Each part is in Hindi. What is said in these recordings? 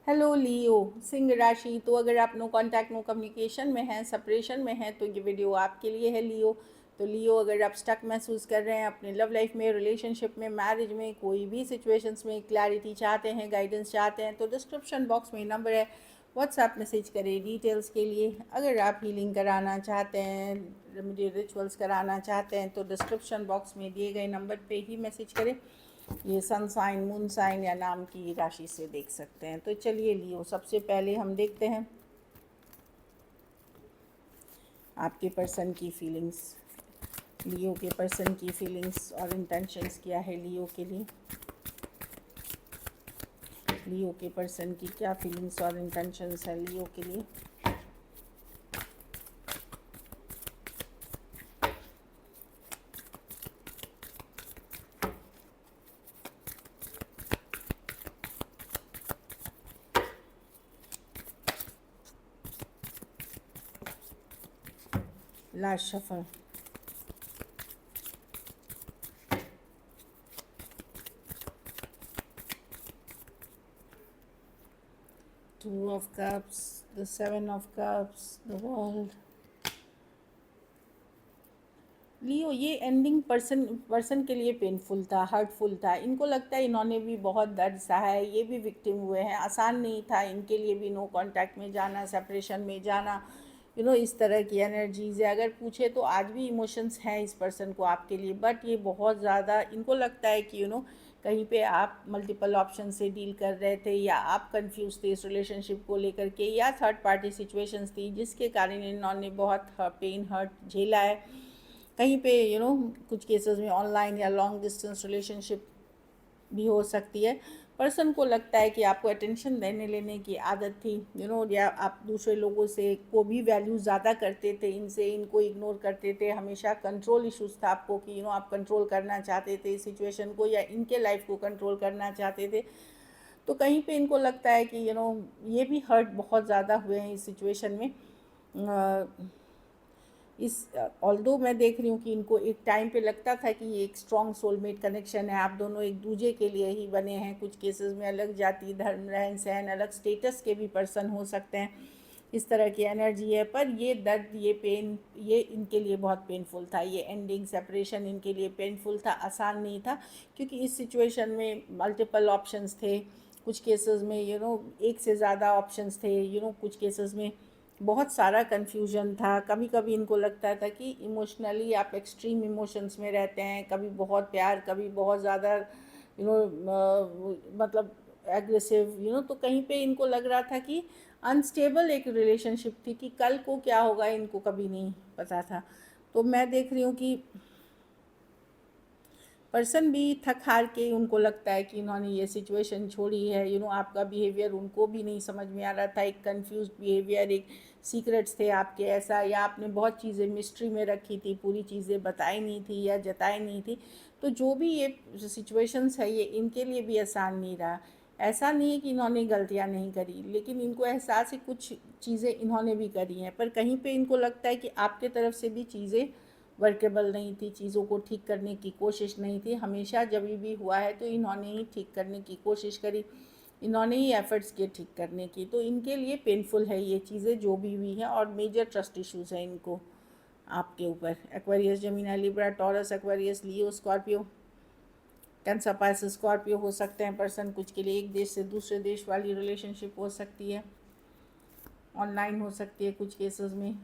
हेलो लियो, सिंह राशि। तो अगर आप नो कांटेक्ट नो कम्युनिकेशन में हैं, सेपरेशन में हैं, तो ये वीडियो आपके लिए है लियो। तो लियो, अगर आप स्टक महसूस कर रहे हैं अपने लव लाइफ में, रिलेशनशिप में, मैरिज में, कोई भी सिचुएशंस में क्लैरिटी चाहते हैं, गाइडेंस चाहते हैं, तो डिस्क्रिप्शन बॉक्स में नंबर है, व्हाट्सएप मैसेज करें डिटेल्स के लिए। अगर आप हीलिंग कराना चाहते हैं, रेमेडी रिचुअल्स कराना चाहते हैं, तो डिस्क्रिप्शन बॉक्स में दिए गए नंबर पे ही मैसेज करें। ये सन साइन, मून साइन या नाम की राशि से देख सकते हैं। तो चलिए लियो, सबसे पहले हम देखते हैं आपके पर्सन की फीलिंग्स। लियो के पर्सन की फीलिंग्स और इंटेंशंस क्या है लियो के लिए। लियो के पर्सन की क्या फीलिंग्स और इंटेंशंस है लियो के लिए। Last shuffle. Two of cups, the seven of cups, the world. Leo, ये एंडिंग पर्सन के लिए पेनफुल था, हर्टफुल था। इनको लगता है इन्होंने भी बहुत दर्द सहा है, ये भी विक्टिम हुए हैं। आसान नहीं था इनके लिए भी नो कांटेक्ट में जाना, सेपरेशन में जाना। इस तरह की एनर्जीज है। अगर पूछे तो आज भी इमोशंस हैं इस पर्सन को आपके लिए, बट ये बहुत ज़्यादा इनको लगता है कि कहीं पे आप मल्टीपल ऑप्शन से डील कर रहे थे, या आप कंफ्यूज थे इस रिलेशनशिप को लेकर के, या थर्ड पार्टी सिचुएशंस थी जिसके कारण इन्होंने बहुत पेन हर्ट झेला है। कहीं पे कुछ केसेस में ऑनलाइन या लॉन्ग डिस्टेंस रिलेशनशिप भी हो सकती है। पर्सन को लगता है कि आपको अटेंशन देने लेने की आदत थी, या आप दूसरे लोगों से को भी वैल्यू ज़्यादा करते थे, इनको इग्नोर करते थे। हमेशा कंट्रोल इश्यूज था आपको कि आप कंट्रोल करना चाहते थे इस सिचुएशन को, या इनके लाइफ को कंट्रोल करना चाहते थे। तो कहीं पे इनको लगता है कि ये भी हर्ट बहुत ज़्यादा हुए हैं इस सिचुएशन में। इस ऑल्दो मैं देख रही हूँ कि इनको एक टाइम पे लगता था कि ये एक स्ट्रॉन्ग सोलमेट कनेक्शन है, आप दोनों एक दूसरे के लिए ही बने हैं। कुछ केसेस में अलग जाति, धर्म, रहन सहन, अलग स्टेटस के भी पर्सन हो सकते हैं, इस तरह की एनर्जी है। पर ये दर्द, ये पेन, ये इनके लिए बहुत पेनफुल था। ये एंडिंग, सेपरेशन इनके लिए पेनफुल था, आसान नहीं था, क्योंकि इस सिचुएशन में मल्टीपल ऑप्शंस थे। कुछ केसेस में एक से ज़्यादा ऑप्शंस थे। कुछ केसेस में बहुत सारा कन्फ्यूजन था। कभी कभी इनको लगता था कि इमोशनली आप एक्सट्रीम इमोशंस में रहते हैं, कभी बहुत प्यार, कभी बहुत ज़्यादा मतलब एग्रेसिव। तो कहीं पे इनको लग रहा था कि अनस्टेबल एक रिलेशनशिप थी, कि कल को क्या होगा इनको कभी नहीं पता था। तो मैं देख रही हूँ कि पर्सन भी थक हार के उनको लगता है कि इन्होंने ये सिचुएशन छोड़ी है। आपका बिहेवियर उनको भी नहीं समझ में आ रहा था, एक कंफ्यूज बिहेवियर, एक सीक्रेट्स थे आपके ऐसा, या आपने बहुत चीज़ें मिस्ट्री में रखी थी, पूरी चीज़ें बताई नहीं थी या जताई नहीं थी। तो जो भी ये सिचुएशंस है, ये इनके लिए भी आसान नहीं रहा। ऐसा नहीं है कि इन्होंने गलतियाँ नहीं करी, लेकिन इनको एहसास है कुछ चीज़ें इन्होंने भी करी हैं, पर कहीं पे इनको लगता है कि आपके तरफ से भी चीज़ें वर्केबल नहीं थी, चीज़ों को ठीक करने की कोशिश नहीं थी। हमेशा जब भी हुआ है तो इन्होंने ही ठीक करने की कोशिश करी, इन्होंने ही एफर्ट्स किए ठीक करने की। तो इनके लिए पेनफुल है ये चीज़ें जो भी हुई हैं, और मेजर ट्रस्ट इश्यूज़ हैं इनको आपके ऊपर। Aquarius, Gemini, Libra, Taurus, Aquarius, Leo, Scorpio, Cancer, Pisces, Scorpio हो सकते हैं पर्सन। कुछ के लिए एक देश से दूसरे देश वाली रिलेशनशिप हो सकती है, ऑनलाइन हो सकती है कुछ केसेस में।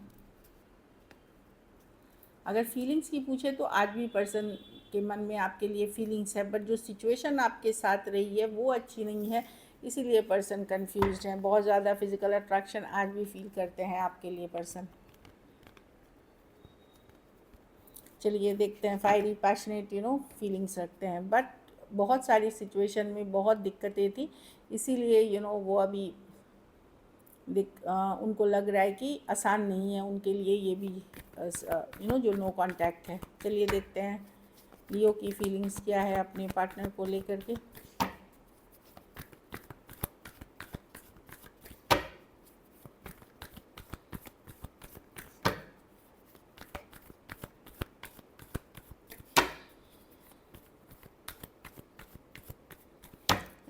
अगर फीलिंग्स की पूछे तो आज भी पर्सन के मन में आपके लिए फीलिंग्स है, बट जो सिचुएशन आपके साथ रही है वो अच्छी नहीं है, इसीलिए पर्सन कंफ्यूज्ड है। बहुत ज़्यादा फिजिकल अट्रैक्शन आज भी फील करते हैं आपके लिए पर्सन। चलिए देखते हैं। फायरी, पैशनेट फीलिंग्स रखते हैं, बट बहुत सारी सिचुएशन में बहुत दिक्कतें थी, इसीलिए वो अभी उनको लग रहा है कि आसान नहीं है उनके लिए ये भी जो नो कांटेक्ट है। चलिए देखते हैं लियो की फीलिंग्स क्या है अपने पार्टनर को लेकर के।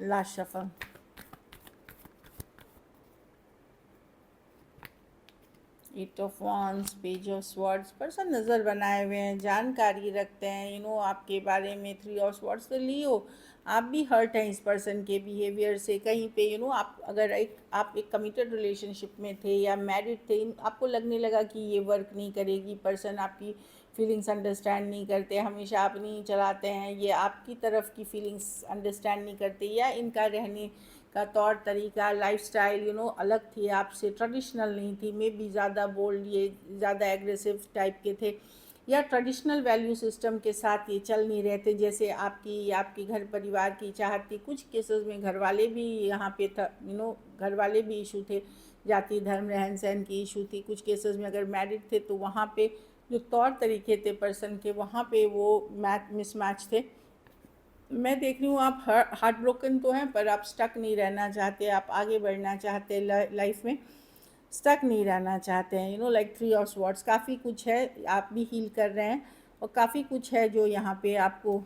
Last shuffle. Eight of wands, page of swords. Person नज़र बनाए हुए हैं, जानकारी रखते हैं आपके बारे में। थ्री ऑफ स्वॉर्ड्स, तो लियो आप भी हर्ट हैं इस पर्सन के बिहेवियर से कहीं पे। आप अगर आप एक कमिटेड रिलेशनशिप में थे या मैरिड थे, आपको लगने लगा कि ये वर्क नहीं करेगी, पर्सन आपकी फीलिंग्स अंडरस्टैंड नहीं करते, हमेशा अपनी चलाते हैं, ये आपकी तरफ की फीलिंग्स अंडरस्टैंड नहीं करते, या इनका रहने का तौर तरीका, लाइफस्टाइल अलग थी आपसे, ट्रेडिशनल नहीं थी, मे बी ज़्यादा बोल्ड, ये ज़्यादा एग्रेसिव टाइप के थे, या ट्रेडिशनल वैल्यू सिस्टम के साथ ये चल नहीं रहे थे जैसे आपकी घर परिवार की चाहत थी। कुछ केसेस में घर वाले भी यहाँ पे था, घर वाले भी इशू थे, जाति धर्म रहन सहन की इशू थी। कुछ केसेस में अगर मैरिड थे तो वहाँ पे जो तौर तरीके थे पर्सन के, वहाँ पे वो मिसमैच थे। मैं देख रही हूँ आप हार्ट ब्रोकन तो हैं, पर आप स्टक नहीं रहना चाहते, आप आगे बढ़ना चाहते लाइफ में, स्टक नहीं रहना चाहते हैं। लाइक थ्री ऑफ स्वॉर्ड्स, काफ़ी कुछ है, आप भी हील कर रहे हैं, और काफ़ी कुछ है जो यहाँ पे आपको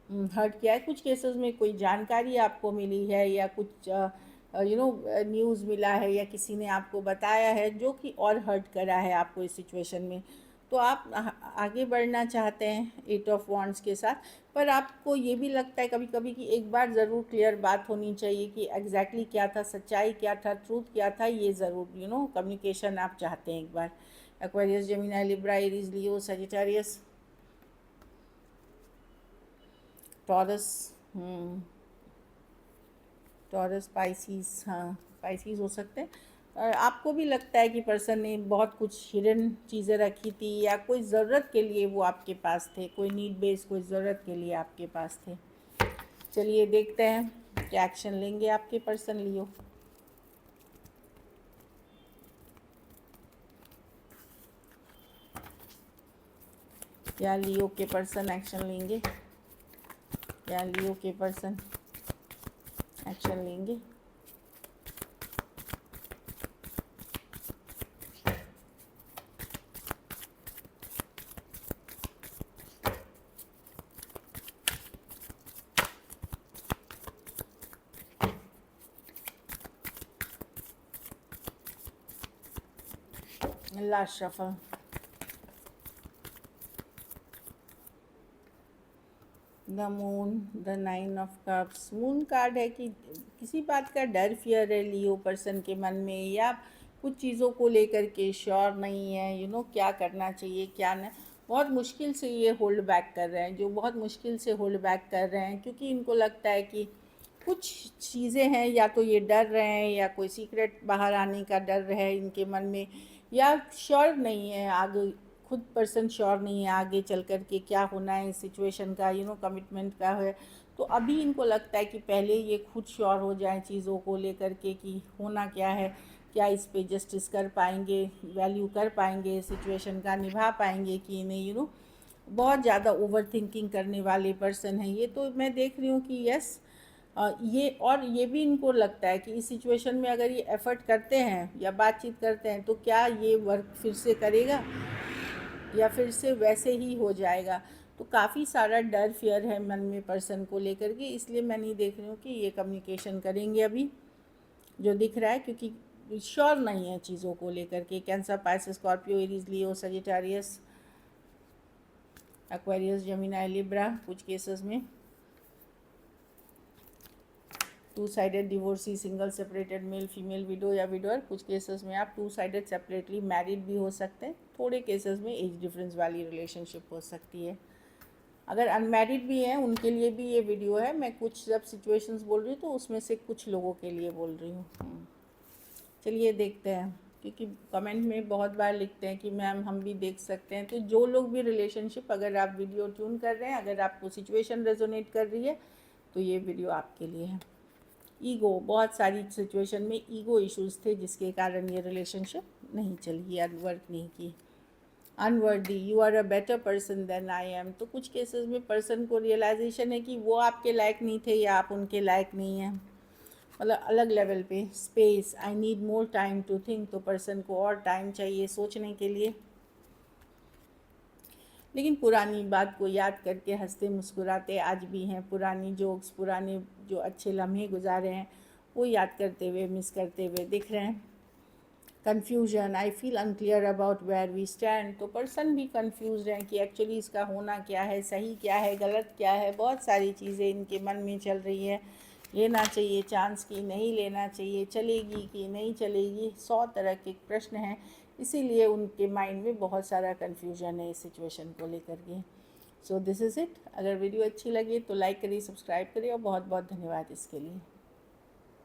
हर्ट किया है। कुछ केसेस में कोई जानकारी आपको मिली है, या कुछ न्यूज़ मिला है, या किसी ने आपको बताया है जो कि और हर्ट करा है आपको इस सिचुएशन में। तो आप आगे बढ़ना चाहते हैं एट ऑफ वॉन्ड्स के साथ, पर आपको ये भी लगता है कभी कभी कि एक बार ज़रूर क्लियर बात होनी चाहिए कि एग्जैक्टली क्या था, सच्चाई क्या था, ट्रूथ क्या था, ये ज़रूर कम्युनिकेशन आप चाहते हैं एक बार। एक्वेरियस, जेमिनी, लिब्रा, एरीज, लियो, सजिटेरियस, टॉरस, टॉरस, स्पाइसीज, हाँ स्पाइसीज हो सकते हैं। और आपको भी लगता है कि पर्सन ने बहुत कुछ हिडन चीज़ें रखी थी, या कोई ज़रूरत के लिए वो आपके पास थे, कोई नीड बेस, कोई ज़रूरत के लिए आपके पास थे। चलिए देखते हैं क्या एक्शन लेंगे आपके पर्सन लियो। क्या लियो के पर्सन एक्शन लेंगे, क्या लियो के पर्सन एक्शन लेंगे। Last shuffle, the moon, the nine of cups. Moon card है कि किसी बात का डर, फियर है लियो पर्सन के मन में, या कुछ चीज़ों को लेकर के श्योर नहीं है, क्या करना चाहिए क्या नहीं। बहुत मुश्किल से ये होल्ड बैक कर रहे हैं, जो बहुत मुश्किल से होल्ड बैक कर रहे हैं, क्योंकि इनको लगता है कि कुछ चीज़ें हैं, या तो ये डर रहे हैं, या कोई सीक्रेट बाहर आने का डर है इनके मन में, या श्योर नहीं है आगे, खुद पर्सन श्योर नहीं है आगे चल कर के क्या होना है इस सिचुएशन का, कमिटमेंट का है। तो अभी इनको लगता है कि पहले ये खुद श्योर हो जाएं चीज़ों को लेकर के कि होना क्या है, क्या इस पे जस्टिस कर पाएंगे, वैल्यू कर पाएंगे, सिचुएशन का निभा पाएंगे कि नहीं। बहुत ज़्यादा ओवर थिंकिंग करने वाले पर्सन हैं ये, तो मैं देख रही हूँ कि यस, ये भी इनको लगता है कि इस सिचुएशन में अगर ये एफ़र्ट करते हैं या बातचीत करते हैं तो क्या ये वर्क फिर से करेगा, या फिर से वैसे ही हो जाएगा। तो काफ़ी सारा डर फियर है मन में पर्सन को लेकर के, इसलिए मैं नहीं देख रही हूँ कि ये कम्युनिकेशन करेंगे अभी, जो दिख रहा है, क्योंकि श्योर नहीं है चीज़ों को लेकर के। कैंसर, पाइसेस, स्कॉर्पियो, एरीज, लियो, सजिटेरियस, एक्वेरियस, जेमिनी, लिब्रा। कुछ केसेस में two sided divorcee, single separated, male female, window या विडोअर। कुछ केसेस में आप टू साइडेड सेपरेटली मैरिड भी हो सकते हैं। थोड़े केसेस में एज डिफरेंस वाली रिलेशनशिप हो सकती है। अगर अनमैरिड भी हैं उनके लिए भी ये वीडियो है। मैं कुछ जब सिचुएशंस बोल रही हूँ तो उसमें से कुछ लोगों के लिए बोल रही हूँ। चलिए देखते हैं, क्योंकि कमेंट में बहुत बार लिखते हैं कि मैम हम भी देख सकते हैं। तो जो लोग भी रिलेशनशिप, अगर आप वीडियो ट्यून कर रहे हैं, अगर आपको सिचुएशन रेजोनेट कर रही है तो ये वीडियो आपके लिए है। ईगो, बहुत सारी सिचुएशन में ईगो इश्यूज थे जिसके कारण ये रिलेशनशिप नहीं चली, वर्क नहीं की। Unworthy, you are a better person than I am. तो कुछ केसेस में पर्सन को रियलाइजेशन है कि वो आपके लायक नहीं थे, या आप उनके लायक नहीं हैं, मतलब अलग लेवल पे। Space, I need more time to think. तो पर्सन को और टाइम चाहिए सोचने के लिए, लेकिन पुरानी बात को याद करके हंसते मुस्कुराते आज भी हैं। पुरानी जोक्स, पुराने जो अच्छे लम्हे गुजारे हैं वो याद करते हुए, मिस करते हुए दिख रहे हैं। Confusion, I feel unclear about where we stand. तो पर्सन भी कंफ्यूज हैं कि एक्चुअली इसका होना क्या है, सही क्या है, गलत क्या है। बहुत सारी चीज़ें इनके मन में चल रही है। लेना चाहिए चांस की नहीं लेना चाहिए, चलेगी कि नहीं चलेगी, 100 तरह के प्रश्न हैं। इसीलिए उनके माइंड में बहुत सारा कन्फ्यूजन है इस सिचुएशन को लेकर के। So this is it. अगर वीडियो अच्छी लगी तो लाइक करिए, सब्सक्राइब करिए और बहुत बहुत धन्यवाद इसके लिए।